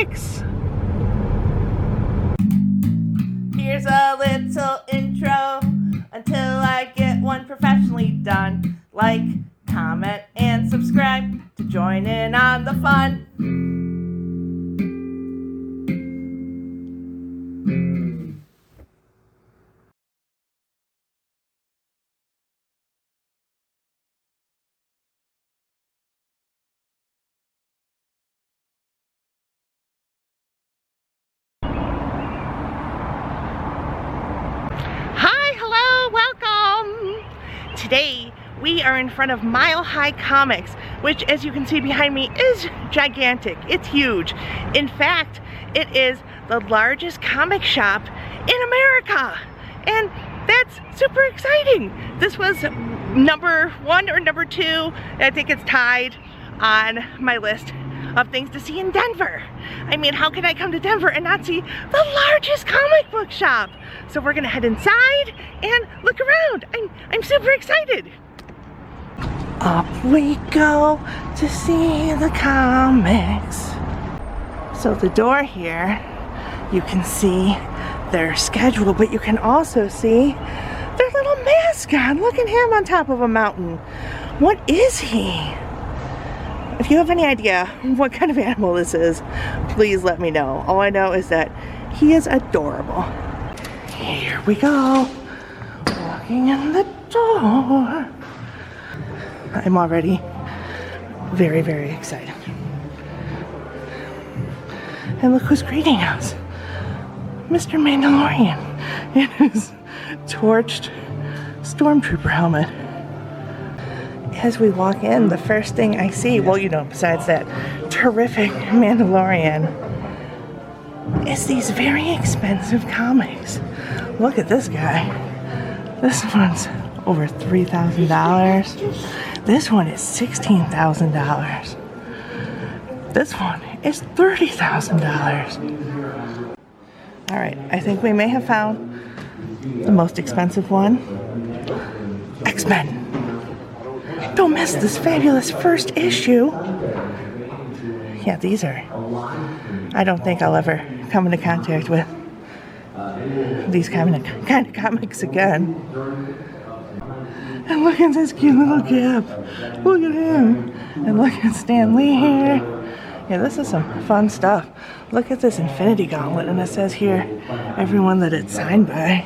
Comics! Here's a little intro until I get one professionally done. Like, comment, and subscribe to join in on the fun. Today, we are in front of Mile High Comics, which, as you can see behind me, is gigantic. It's huge. In fact, it is the largest comic shop in America. And that's super exciting. This was number 1 or number 2. I think it's tied on my list of things to see in Denver. I mean, how can I come to Denver and not see the largest comic book shop? So we're gonna head inside and look around. I'm super excited. Up we go to see the comics. So the door here, you can see their schedule, but you can also see their little mascot. Look at him on top of a mountain. What is he? If you have any idea what kind of animal this is, please let me know. All I know is that he is adorable. Here we go, walking in the door. I'm already very, very excited. And look who's greeting us. Mr. Mandalorian in his torched stormtrooper helmet. As we walk in, the first thing I see, well, you know, besides that terrific Mandalorian, is these very expensive comics. Look at this guy. This one's over $3,000. This one is $16,000. This one is $30,000. All right, I think we may have found the most expensive one. X-Men. Don't miss this fabulous first issue. Yeah, these are, I don't think I'll ever come into contact with these kind of comics again. And look at this cute little Cap. Look at him. And look at Stan Lee here. Yeah, this is some fun stuff. Look at this Infinity Gauntlet, and it says here, everyone that it's signed by.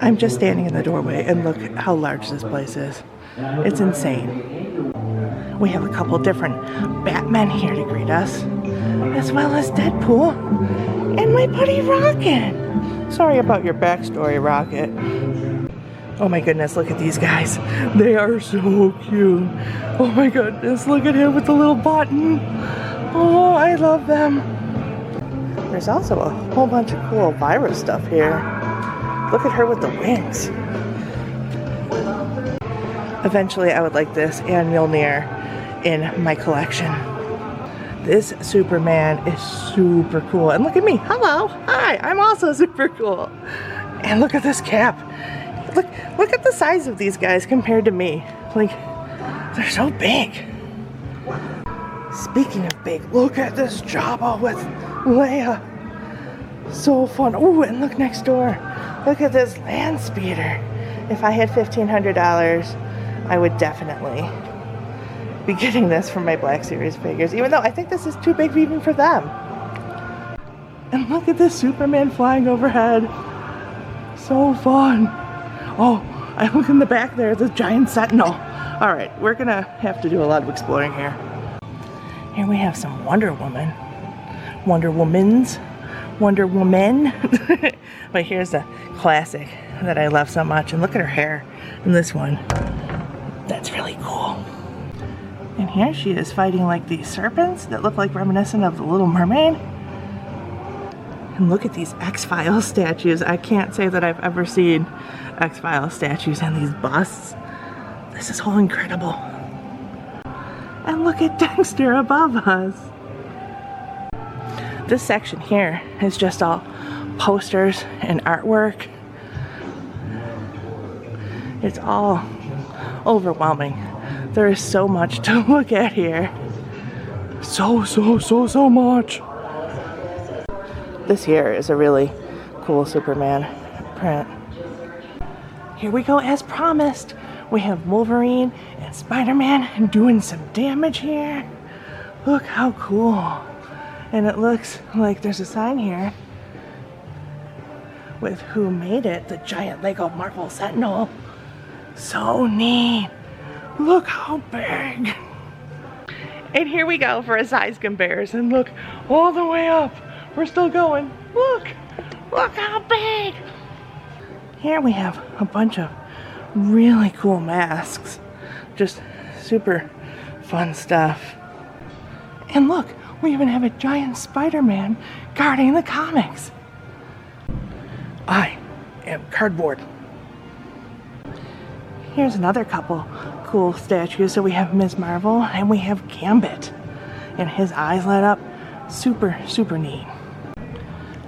I'm just standing in the doorway, and look how large this place is. It's insane. We have a couple different Batmen here to greet us, as well as Deadpool and my buddy Rocket. Sorry about your backstory, Rocket. Oh my goodness, look at these guys. They are so cute. Oh my goodness, look at him with the little button. Oh, I love them. There's also a whole bunch of cool virus stuff here. Look at her with the wings. Eventually, I would like this and Mjolnir in my collection. This Superman is super cool. And look at me. Hello. Hi. I'm also super cool. And look at this Cap. Look at the size of these guys compared to me. Like, they're so big. Speaking of big, look at this Jabba with Leia. So fun. Oh, and look next door. Look at this land speeder. If I had $1,500, I would definitely be getting this for my Black Series figures, even though I think this is too big even for them. And look at this Superman flying overhead. So fun. Oh, I look in the back there, this giant Sentinel. All right, we're gonna have to do a lot of exploring here. Here we have some Wonder Woman. Wonder Woman. But here's a classic that I love so much. And look at her hair in this one. That's really cool. And here she is fighting like these serpents that look like reminiscent of the Little Mermaid. And look at these X-Files statues. I can't say that I've ever seen X-Files statues and these busts. This is all incredible. And look at Dexter above us. This section here is just all posters and artwork. It's all overwhelming. There is so much to look at here. so much. This here is a really cool Superman print. Here we go, as promised. We have Wolverine and Spider-Man doing some damage here. Look how cool. And it looks like there's a sign here with who made it, the giant Lego Marvel Sentinel. So neat. Look how big. And here we go for a size comparison. Look all the way up. We're still going. Look how big. Here we have a bunch of really cool masks. Just super fun stuff. And look, we even have a giant Spider-Man guarding the comics. I am cardboard. Here's another couple cool statues. So we have Ms. Marvel and we have Gambit. And his eyes light up. Super neat.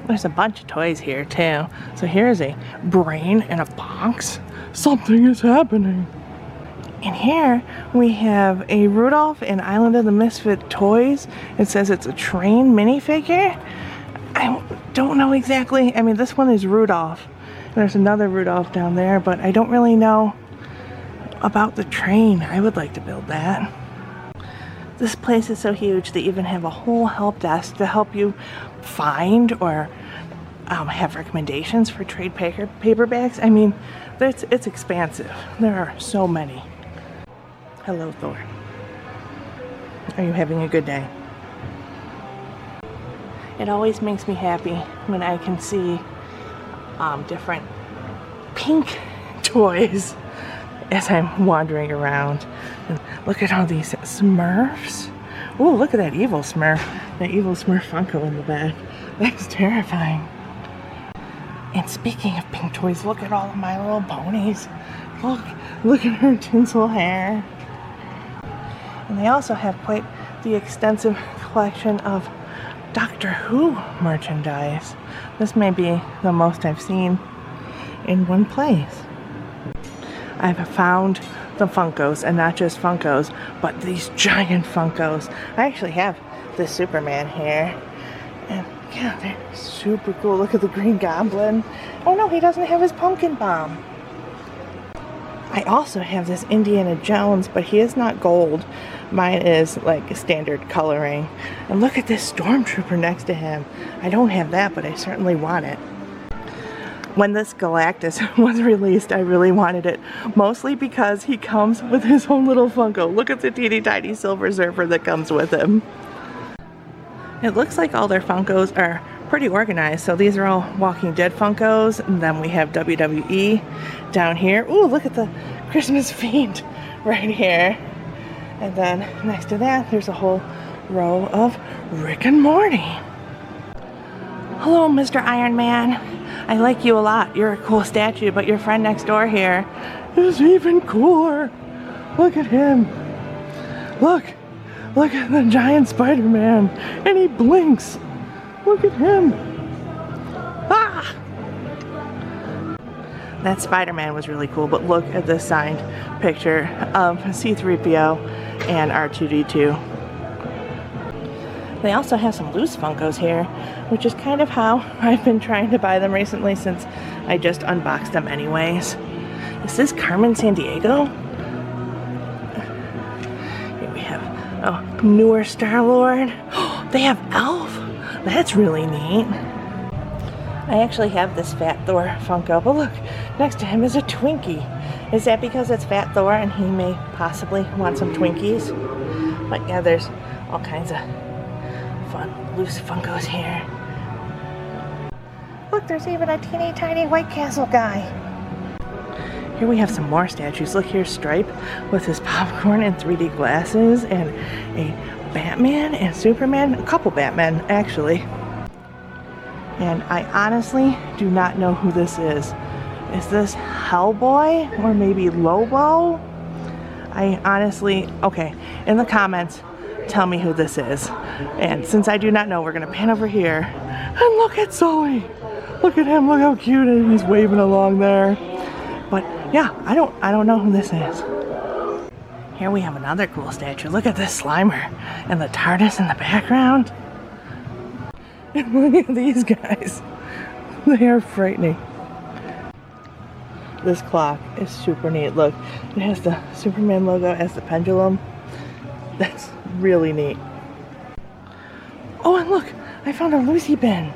There's a bunch of toys here too. So here's a brain in a box. Something is happening. And here we have a Rudolph and Island of the Misfit toys. It says it's a train minifigure. I don't know exactly. I mean, this one is Rudolph. There's another Rudolph down there, but I don't really know about the train. I would like to build that. This place is so huge. They even have a whole help desk to help you find or have recommendations for trade paperbacks. I mean, it's expansive. There are so many. Hello, Thor. Are you having a good day? It always makes me happy when I can see different pink toys as I'm wandering around. And look at all these Smurfs. Oh, look at that evil Smurf. That evil Smurf Funko in the back. That's terrifying. And speaking of pink toys, look at all of My Little Ponies. Look at her tinsel hair. And they also have quite the extensive collection of Doctor Who merchandise. This may be the most I've seen in one place. I've found the Funkos, and not just Funkos, but these giant Funkos. I actually have this Superman here. And yeah, they're super cool. Look at the Green Goblin. Oh no, he doesn't have his pumpkin bomb. I also have this Indiana Jones, but he is not gold. Mine is like standard coloring. And look at this Stormtrooper next to him. I don't have that, but I certainly want it. When this Galactus was released, I really wanted it. Mostly because he comes with his own little Funko. Look at the teeny tiny Silver Surfer that comes with him. It looks like all their Funkos are pretty organized. So these are all Walking Dead Funkos. And then we have WWE down here. Ooh, look at the Christmas Fiend right here. And then next to that, there's a whole row of Rick and Morty. Hello, Mr. Iron Man. I like you a lot. You're a cool statue, but your friend next door here is even cooler. Look at him. Look at the giant Spider-Man. And he blinks. Look at him. Ah! That Spider-Man was really cool, but look at this signed picture of C-3PO and R2-D2. They also have some loose Funkos here, which is kind of how I've been trying to buy them recently since I just unboxed them anyways. Is this Carmen Sandiego? Here we have newer Star-Lord. They have Elf. That's really neat. I actually have this Fat Thor Funko, but look, next to him is a Twinkie. Is that because it's Fat Thor and he may possibly want some Twinkies? But yeah, there's all kinds of fun loose Funkos here. Look, there's even a teeny tiny White Castle guy. Here we have some more statues. Look, here's Stripe with his popcorn and 3D glasses, and a Batman and Superman, a couple Batmen actually. And I honestly do not know who this is. Is this Hellboy or maybe Lobo? I honestly, okay, in the comments, tell me who this is. And since I do not know, we're gonna pan over here and look at Sully. Look at him, look how cute he's waving along there. But yeah, I don't know who this is. Here we have another cool statue. Look at this Slimer and the TARDIS in the background. And look at these guys. They are frightening. This clock is super neat. Look, it has the Superman logo as the pendulum. That's really neat. Oh, and look, I found a Lucy bin.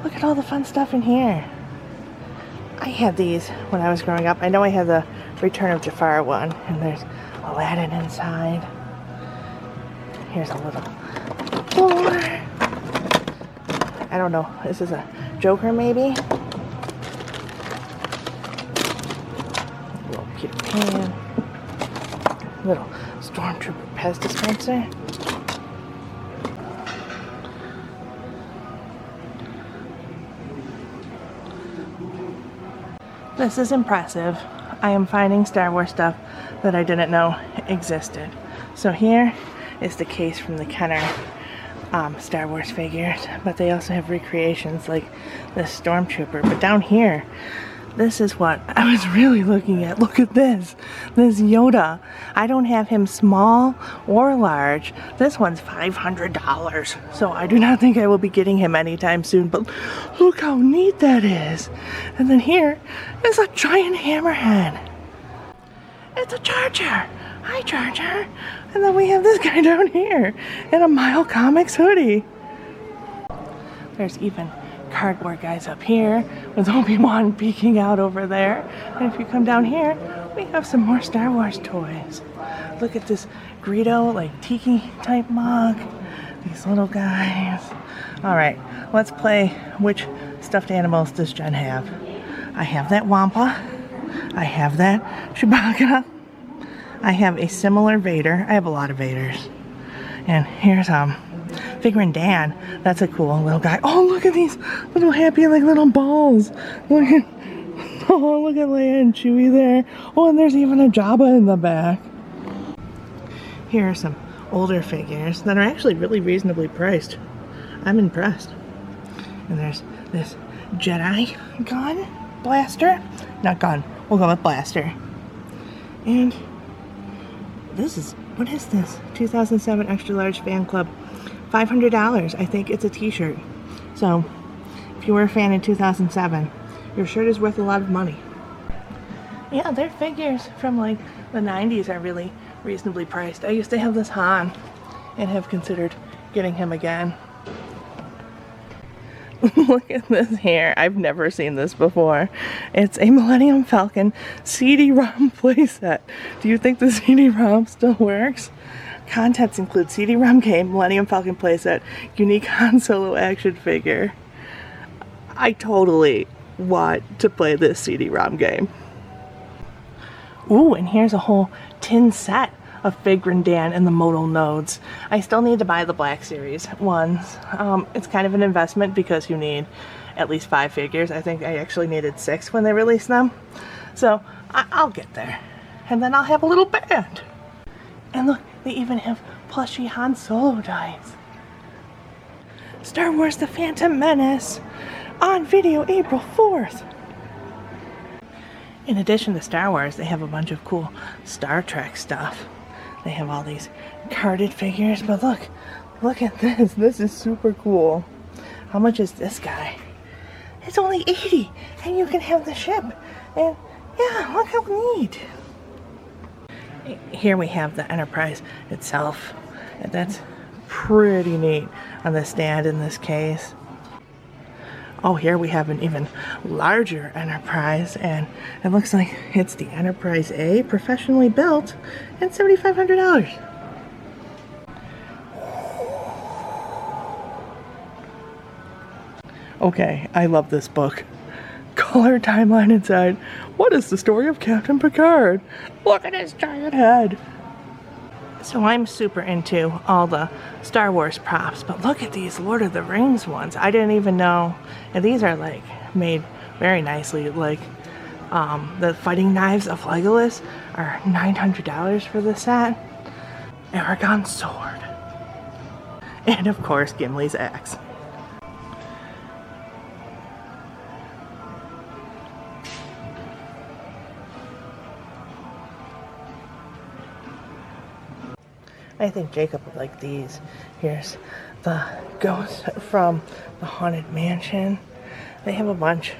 Look at all the fun stuff in here. I had these when I was growing up. I know I had the Return of Jafar one, and there's Aladdin inside. Here's a little door. I don't know, this is a Joker maybe? Little Peter Pan. Little Stormtrooper Pez dispenser. This is impressive. I am finding Star Wars stuff that I didn't know existed. So here is the case from the Kenner Star Wars figures, but they also have recreations like this Stormtrooper. But down here, this is what I was really looking at. Look at this Yoda. I don't have him small or large. This one's $500, so I do not think I will be getting him anytime soon, but look how neat that is. And then here is a giant hammerhead. It's a Charger. Hi, Charger. And then we have this guy down here in a Mile Comics hoodie. There's even cardboard guys up here with Obi-Wan peeking out over there. And if you come down here, we have some more Star Wars toys. Look at this Greedo, like tiki type mug. These little guys. All right, let's play which stuffed animals does Jen have. I have that Wampa. I have that Chewbacca. I have a similar Vader. I have a lot of Vaders. And here's Figuring Dan. That's a cool little guy. Oh, look at these little happy like little balls. Look at Leia and Chewie there. Oh, and there's even a Jabba in the back. Here are some older figures that are actually really reasonably priced. I'm impressed. And there's this Jedi gun, blaster. Not gun. We'll go with blaster. And this is, what is this? 2007 Extra Large Fan Club. $500. I think it's a t-shirt. So, if you were a fan in 2007, your shirt is worth a lot of money. Yeah, their figures from like the 90s are really reasonably priced. I used to have this Han and have considered getting him again. Look at this here. I've never seen this before. It's a Millennium Falcon CD-ROM playset. Do you think the CD-ROM still works? Contents include CD-ROM game, Millennium Falcon playset, unique Han Solo action figure. I totally want to play this CD-ROM game. Ooh, and here's a whole tin set of Figuring Dan and the modal nodes. I still need to buy the Black Series ones. It's kind of an investment because you need at least 5 figures. I think I actually needed 6 when they released them. So I'll get there. And then I'll have a little band. And look, they even have plushy Han Solo dies. Star Wars The Phantom Menace on video April 4th. In addition to Star Wars, they have a bunch of cool Star Trek stuff. They have all these carded figures, but look at this. This is super cool. How much is this guy? It's only $80, and you can have the ship. And yeah, look how neat. Here we have the Enterprise itself. And that's pretty neat on the stand in this case. Oh, here we have an even larger Enterprise, and it looks like it's the Enterprise A, professionally built, and $7,500. Okay, I love this book. Color timeline inside. What is the story of Captain Picard? Look at his giant head. So I'm super into all the Star Wars props, but look at these Lord of the Rings ones. I didn't even know. And these are like made very nicely. Like the fighting knives of Legolas are $900 for the set. Aragon's sword. And of course, Gimli's axe. I think Jacob would like these. Here's the ghost from the Haunted Mansion. They have a bunch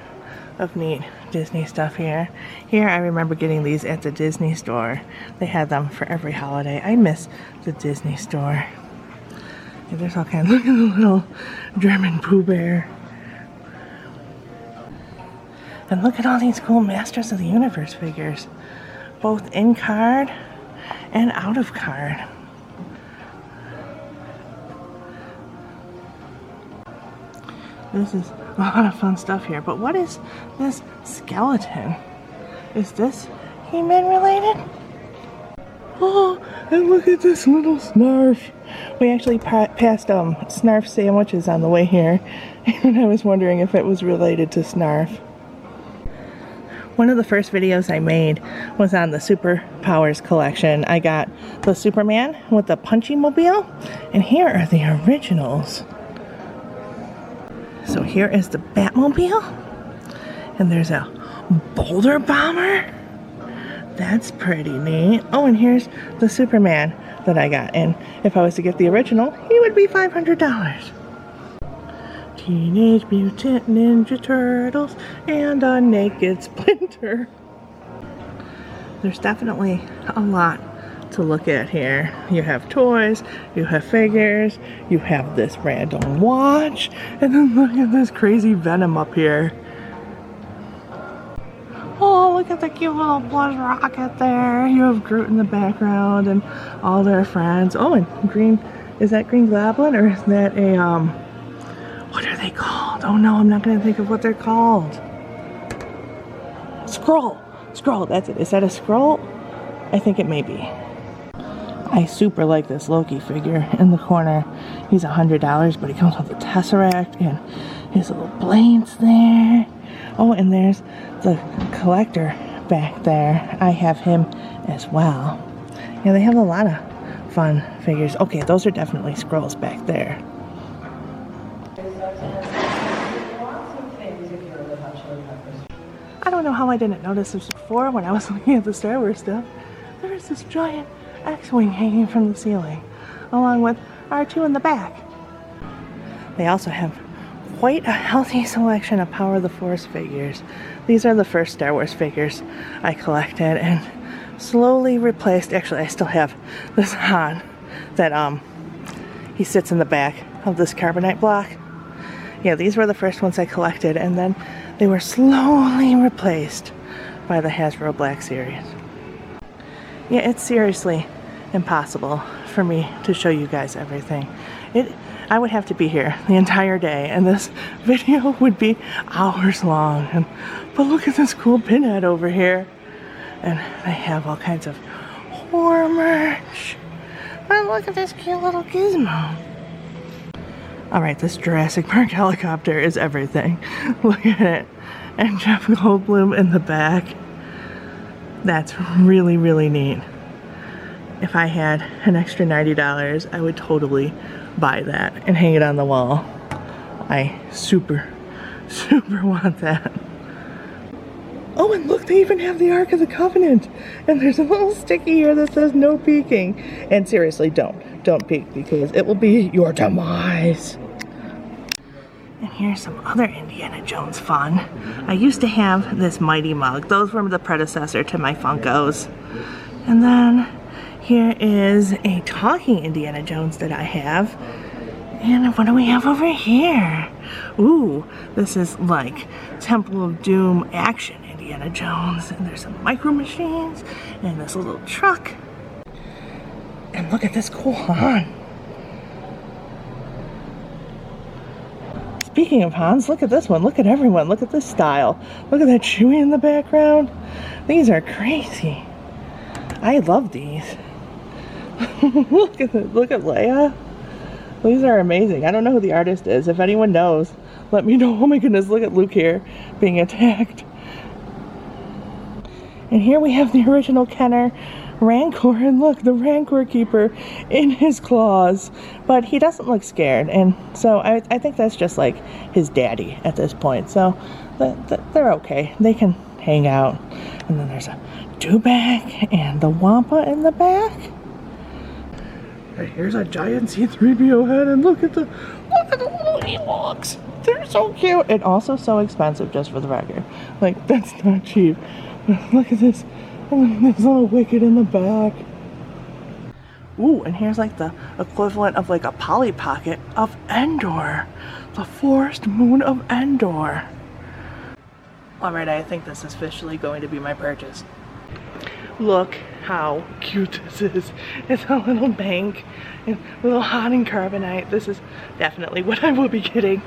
of neat Disney stuff here. Here I remember getting these at the Disney store. They had them for every holiday. I miss the Disney store. And there's all kinds. Look at the little German Pooh Bear. And look at all these cool Masters of the Universe figures. Both in card and out of card. This is a lot of fun stuff here. But what is this skeleton? Is this He-Man related? Oh, and look at this little Snarf. We actually passed Snarf sandwiches on the way here. And I was wondering if it was related to Snarf. One of the first videos I made was on the Superpowers collection. I got the Superman with the Punchy Mobile, and here are the originals. So here is the Batmobile, and there's a Boulder Bomber. That's pretty neat. Oh, and here's the Superman that I got, and if I was to get the original, he would be $500. Teenage Mutant Ninja Turtles and a naked Splinter. There's definitely a lot to look at here. You have toys, you have figures, you have this random watch, and then look at this crazy Venom up here. Oh, look at the cute little Buzz Rocket there. You have Groot in the background and all their friends. Oh, and Green, is that Green Goblin or is that a, what are they called? Oh no, I'm not going to think of what they're called. Skrull. Skrull, that's it. Is that a Skrull? I think it may be. I super like this Loki figure in the corner. He's $100, but he comes with a Tesseract and his little blades there. Oh, and there's the collector back there. I have him as well. Yeah, they have a lot of fun figures. Okay, those are definitely Skrulls back there. I don't know how I didn't notice this before when I was looking at the Star Wars stuff. There's this giant X-Wing hanging from the ceiling, along with R2 in the back. They also have quite a healthy selection of Power of the Force figures. These are the first Star Wars figures I collected and slowly replaced. Actually, I still have this Han that he sits in the back of this carbonite block. Yeah, these were the first ones I collected, and then they were slowly replaced by the Hasbro Black Series. Yeah, it's seriously impossible for me to show you guys everything. I would have to be here the entire day, and this video would be hours long. But look at this cool pinhead over here. And they have all kinds of horror merch. And look at this cute little gizmo. Alright, this Jurassic Park helicopter is everything. Look at it. And Jeff Goldblum in the back. That's really, really neat. If I had an extra $90, I would totally buy that and hang it on the wall. I super want that. Oh, and look, they even have the Ark of the Covenant. And there's a little sticky here that says no peeking. And seriously, don't peek, because it will be your demise. And here's some other Indiana Jones fun. I used to have this Mighty Mug. Those were the predecessor to my Funkos. And then here is a talking Indiana Jones that I have. And what do we have over here? Ooh, this is like Temple of Doom action Indiana Jones. And there's some micro machines and this little truck. And look at this cool Han. Speaking of Hans, look at this one. Look at everyone. Look at this style. Look at that Chewie in the background. These are crazy. I love these. Look at Leia. These are amazing. I don't know who the artist is. If anyone knows, let me know. Oh my goodness, look at Luke here being attacked. And here we have the original Kenner Rancor, and look, the Rancor Keeper in his claws. But he doesn't look scared, and so I think that's just like his daddy at this point. So they're okay. They can hang out. And then there's a Dewback and the Wampa in the back. And here's a giant C-3PO head, and look at the little Ewoks. They're so cute and also so expensive, just for the record. Like, that's not cheap. Look at this. Look at this little Wicket in the back. Ooh, and here's like the equivalent of like a Polly Pocket of Endor. The forest moon of Endor. Alright, I think this is officially going to be my purchase. Look how cute this is. It's a little bank and a little hot and carbonite. This is definitely what I will be getting.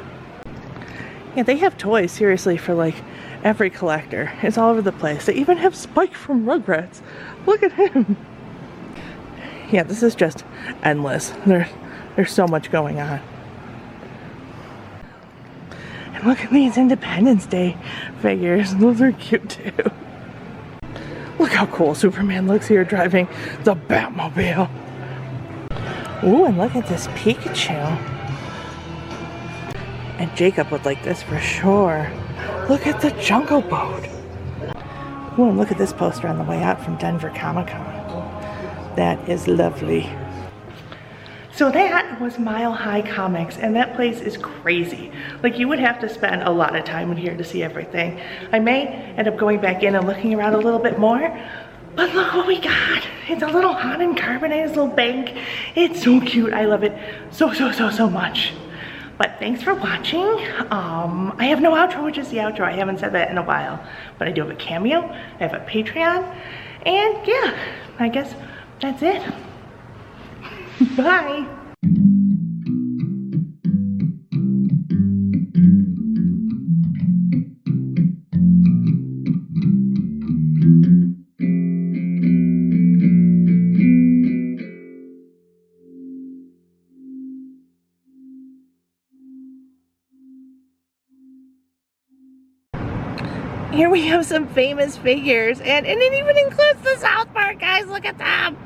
Yeah, they have toys, seriously, for like every collector. It's all over the place. They even have Spike from Rugrats. Look at him. Yeah, this is just endless. There's so much going on. And look at these Independence Day figures. Those are cute too. Look how cool Superman looks here driving the Batmobile. Ooh, and look at this Pikachu. And Jacob would like this for sure. Look at the Jungle Boat. Ooh, and look at this poster on the way out from Denver Comic Con. That is lovely. So that was Mile High Comics, and that place is crazy. Like, you would have to spend a lot of time in here to see everything. I may end up going back in and looking around a little bit more, but look what we got. It's a little hot and carbonated little bank. It's so cute. I love it so much. But thanks for watching. I have no outro, which is the outro. I haven't said that in a while, but I do have a Cameo. I have a Patreon, and yeah, I guess that's it. Bye. Here we have some famous figures, and it even includes the South Park guys. Look at them.